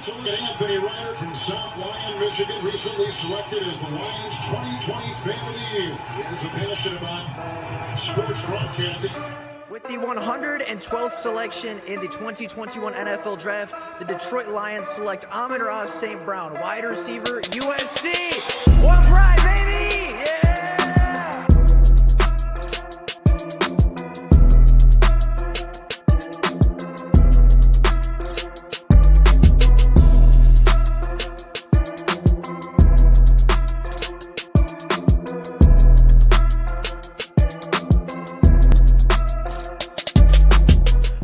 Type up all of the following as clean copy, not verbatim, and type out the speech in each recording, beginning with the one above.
So look at Anthony Ryder from South Lyon, Michigan, recently selected as the Lions 2020 Fan of the Year. He has a passion about sports broadcasting. With the 112th selection in the 2021 NFL Draft, the Detroit Lions select Amon-Ra St. Brown, wide receiver, USC. What pride, baby! Yeah!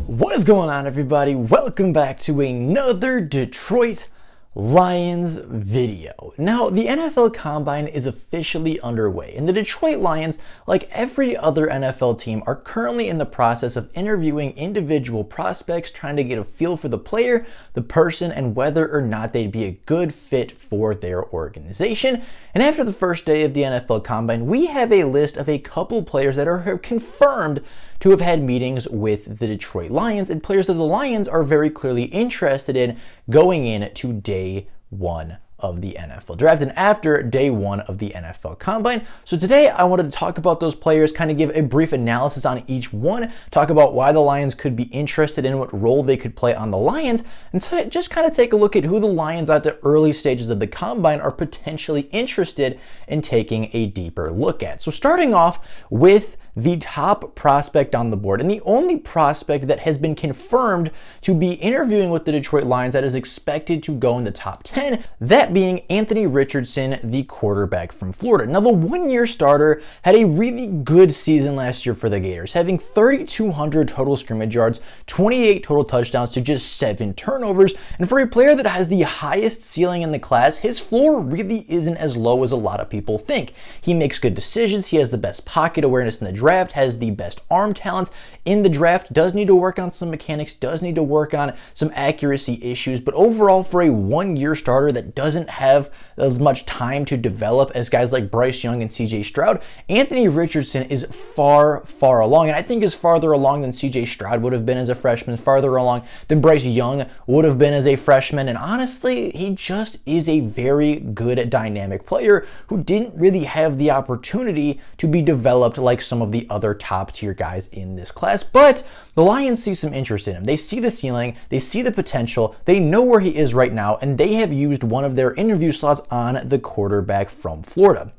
What is going on, everybody? Welcome back to another Detroit Lions video. Now, the NFL Combine is officially underway, and the Detroit Lions, like every other NFL team, are currently in the process of interviewing individual prospects, trying to get a feel for the player, the person, and whether or not they'd be a good fit for their organization. And after the first day of the NFL Combine, we have a list of a couple players that are confirmed to have had meetings with the Detroit Lions, and players that the Lions are very clearly interested in going into day one of the NFL Draft and after day one of the NFL Combine. So today I wanted to talk about those players, kind of give a brief analysis on each one, talk about why the Lions could be interested in what role they could play on the Lions, and so just kind of take a look at who the Lions at the early stages of the Combine are potentially interested in taking a deeper look at. So starting off with the top prospect on the board, and the only prospect that has been confirmed to be interviewing with the Detroit Lions that is expected to go in the top 10, that being Anthony Richardson, the quarterback from Florida. Now, the one-year starter had a really good season last year for the Gators, having 3,200 total scrimmage yards, 28 total touchdowns to just 7 turnovers, and for a player that has the highest ceiling in the class, his floor really isn't as low as a lot of people think. He makes good decisions, he has the best pocket awareness in the draft, has the best arm talents in the draft, does need to work on some mechanics, does need to work on some accuracy issues, but overall for a one-year starter that doesn't have as much time to develop as guys like Bryce Young and CJ Stroud, Anthony Richardson is far along, and I think is farther along than CJ Stroud would have been as a freshman, farther along than Bryce Young would have been as a freshman, and honestly, he just is a very good dynamic player who didn't really have the opportunity to be developed like some of the other top tier guys in this class, but the Lions see some interest in him. They see the ceiling, they see the potential, they know where he is right now, and they have used one of their interview slots on the quarterback from Florida.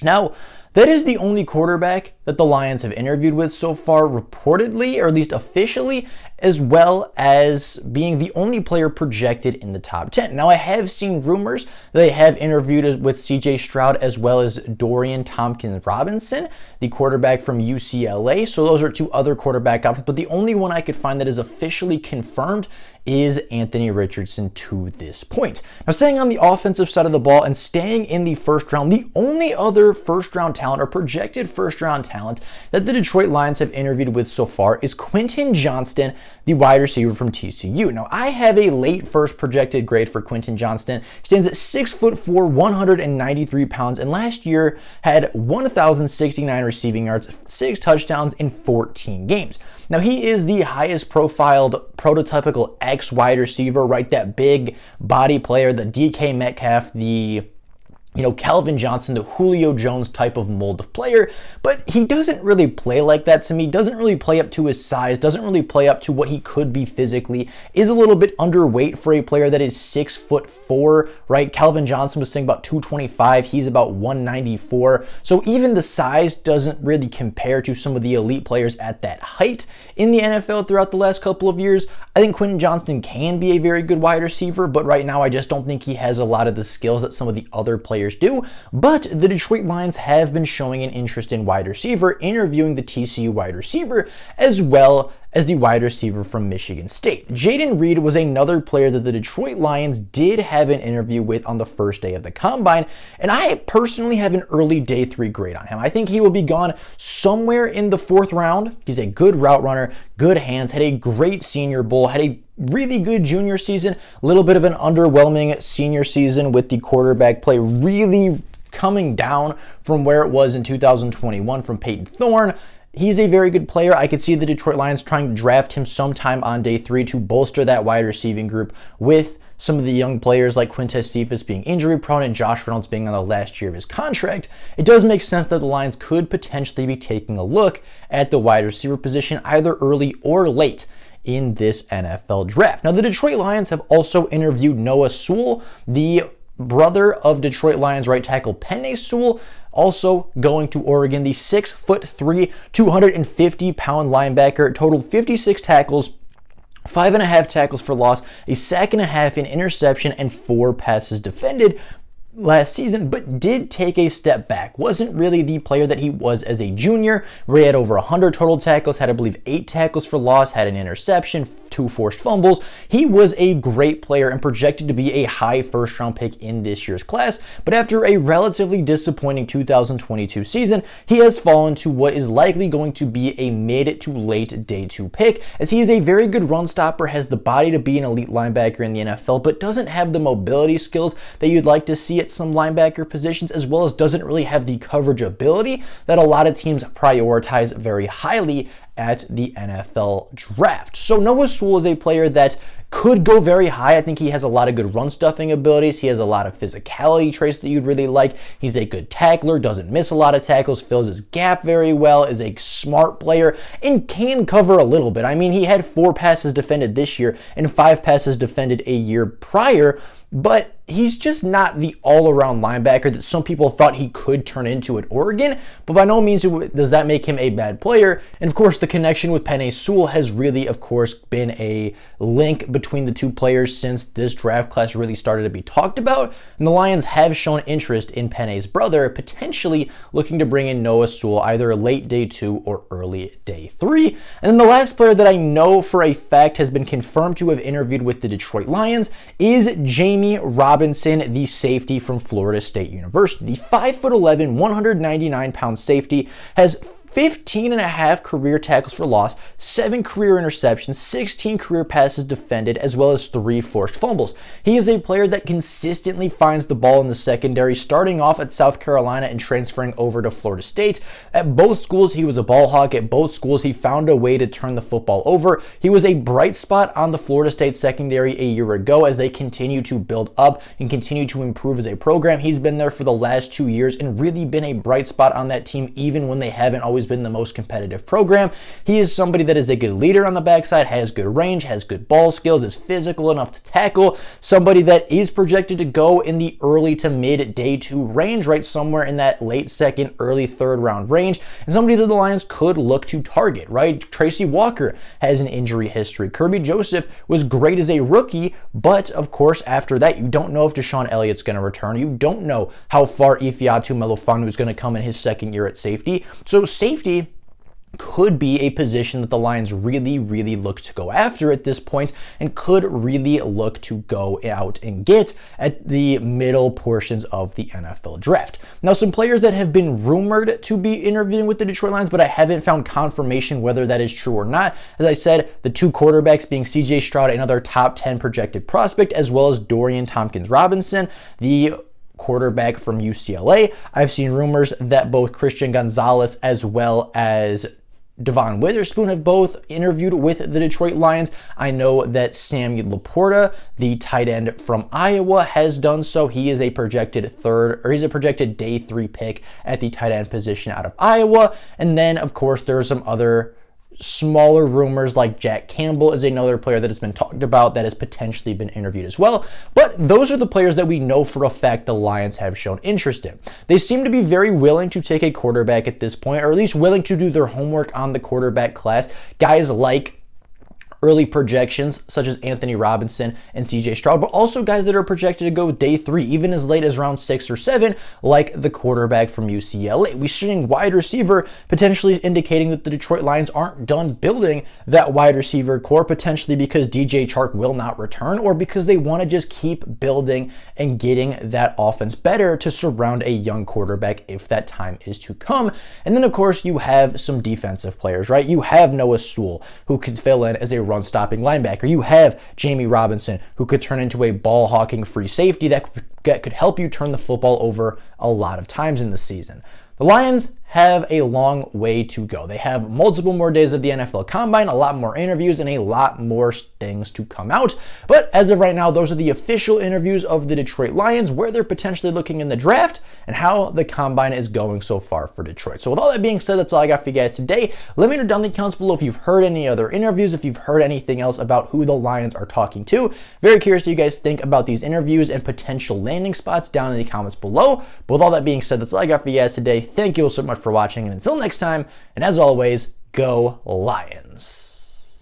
Now, that is the only quarterback that the Lions have interviewed with so far, reportedly, or at least officially, as well as being the only player projected in the top 10. Now, I have seen rumors that they have interviewed with CJ Stroud as well as Dorian Thompkins-Robinson, the quarterback from UCLA. So those are two other quarterback options, but the only one I could find that is officially confirmed is Anthony Richardson to this point. Now, staying on the offensive side of the ball and staying in the first round, the only other first round talent or projected first round talent that the Detroit Lions have interviewed with so far is Quinton Johnson, the wide receiver from TCU. Now, I have a late first projected grade for Quinton Johnston. He stands at 6'4", 193 pounds, and last year had 1,069 receiving yards, 6 touchdowns in 14 games. Now, he is the highest profiled prototypical X wide receiver, right? That big body player, the DK Metcalf, the Calvin Johnson, the Julio Jones type of mold of player, but he doesn't really play like that to me, doesn't really play up to his size, doesn't really play up to what he could be physically, is a little bit underweight for a player that is 6'4", right? Calvin Johnson was saying about 225, he's about 194, so even the size doesn't really compare to some of the elite players at that height in the NFL throughout the last couple of years. I think Quinton Johnston can be a very good wide receiver, but right now I just don't think he has a lot of the skills that some of the other players do. But the Detroit Lions have been showing an interest in wide receiver, interviewing the TCU wide receiver as well as the wide receiver from Michigan State. Jayden Reed was another player that the Detroit Lions did have an interview with on the first day of the Combine, and I personally have an early day 3 grade on him. I think he will be gone somewhere in the 4th round. He's a good route runner, good hands, had a great Senior Bowl, had a really good junior season, a little bit of an underwhelming senior season with the quarterback play really coming down from where it was in 2021 from Peyton Thorne. he's a very good player. I could see the Detroit Lions trying to draft him sometime on day 3 to bolster that wide receiving group with some of the young players like Quintez Cephas being injury prone and Josh Reynolds being on the last year of his contract. It does make sense that the Lions could potentially be taking a look at the wide receiver position either early or late in this NFL draft. Now, the Detroit Lions have also interviewed Noah Sewell, the brother of Detroit Lions right tackle Penei Sewell, also going to Oregon. The 6'3", 250-pound linebacker totaled 56 tackles, 5.5 tackles for loss, a sack and a half, an interception, and 4 passes defended last season, but did take a step back. Wasn't really the player that he was as a junior, where he had over 100 total tackles, had I believe 8 tackles for loss, had an interception, 2 forced fumbles. He was a great player and projected to be a high first-round pick in this year's class, but after a relatively disappointing 2022 season, he has fallen to what is likely going to be a mid to late day 2 pick, as he is a very good run stopper, has the body to be an elite linebacker in the NFL, but doesn't have the mobility skills that you'd like to see at some linebacker positions, as well as doesn't really have the coverage ability that a lot of teams prioritize very highly at the NFL draft. So Noah Sewell is a player that could go very high. I think he has a lot of good run stuffing abilities. He has a lot of physicality traits that you'd really like. He's a good tackler, doesn't miss a lot of tackles, fills his gap very well, is a smart player, and can cover a little bit. I mean, he had 4 passes defended this year and 5 passes defended a year prior, but he's just not the all-around linebacker that some people thought he could turn into at Oregon, but by no means does that make him a bad player. And of course, the connection with Penei Sewell has really, of course, been a link between the two players since this draft class really started to be talked about, and the Lions have shown interest in Penei's brother, potentially looking to bring in Noah Sewell either late day 2 or early day 3. And then the last player that I know for a fact has been confirmed to have interviewed with the Detroit Lions is Jammie Robinson, the safety from Florida State University. The 5'11", 199-pound safety has 15.5 career tackles for loss, 7 career interceptions, 16 career passes defended, as well as 3 forced fumbles. He is a player that consistently finds the ball in the secondary, starting off at South Carolina and transferring over to Florida State. At both schools, he was a ball hawk. At both schools, he found a way to turn the football over. He was a bright spot on the Florida State secondary a year ago as they continue to build up and continue to improve as a program. He's been there for the last 2 years and really been a bright spot on that team, even when they haven't always been the most competitive program. He is somebody that is a good leader on the backside, has good range, has good ball skills, is physical enough to tackle, somebody that is projected to go in the early to mid day 2 range, right somewhere in that late second, early third round range, and somebody that the Lions could look to target, right? Tracy Walker has an injury history. Kirby Joseph was great as a rookie, but of course after that you don't know if Deshaun Elliott's going to return. You don't know how far Ifeatu Melifonwu is going to come in his second year at safety. So safety could be a position that the Lions really look to go after at this point and could really look to go out and get at the middle portions of the NFL draft. Now, some players that have been rumored to be interviewing with the Detroit Lions, but I haven't found confirmation whether that is true or not. As I said, the 2 quarterbacks being CJ Stroud, another top 10 projected prospect, as well as Dorian Thompkins-Robinson, the quarterback from UCLA. I've seen rumors that both Christian Gonzalez as well as Devon Witherspoon have both interviewed with the Detroit Lions. I know that Samuel Laporta, the tight end from Iowa, has done so. He is a projected day 3 pick at the tight end position out of Iowa. And then, of course, there are some other smaller rumors like Jack Campbell is another player that has been talked about that has potentially been interviewed as well. But those are the players that we know for a fact the Lions have shown interest in. They seem to be very willing to take a quarterback at this point, or at least willing to do their homework on the quarterback class. Guys like early projections such as Anthony Robinson and CJ Stroud, but also guys that are projected to go day 3, even as late as round 6 or 7, like the quarterback from UCLA. We're seeing wide receiver potentially indicating that the Detroit Lions aren't done building that wide receiver core, potentially because DJ Chark will not return, or because they want to just keep building and getting that offense better to surround a young quarterback if that time is to come. And then, of course, you have some defensive players, right? You have Noah Sewell, who could fill in as a run-stopping linebacker. You have Jammie Robinson, who could turn into a ball-hawking free safety that could help you turn the football over a lot of times in the season. The Lions have a long way to go. They have multiple more days of the NFL Combine, a lot more interviews, and a lot more things to come out. But as of right now, those are the official interviews of the Detroit Lions, where they're potentially looking in the draft, and how the Combine is going so far for Detroit. So with all that being said, that's all I got for you guys today. Let me know down in the comments below if you've heard any other interviews, if you've heard anything else about who the Lions are talking to. Very curious what you guys think about these interviews and potential landing spots down in the comments below. But with all that being said, that's all I got for you guys today. Thank you all so much for watching, and until next time, and as always, go Lions.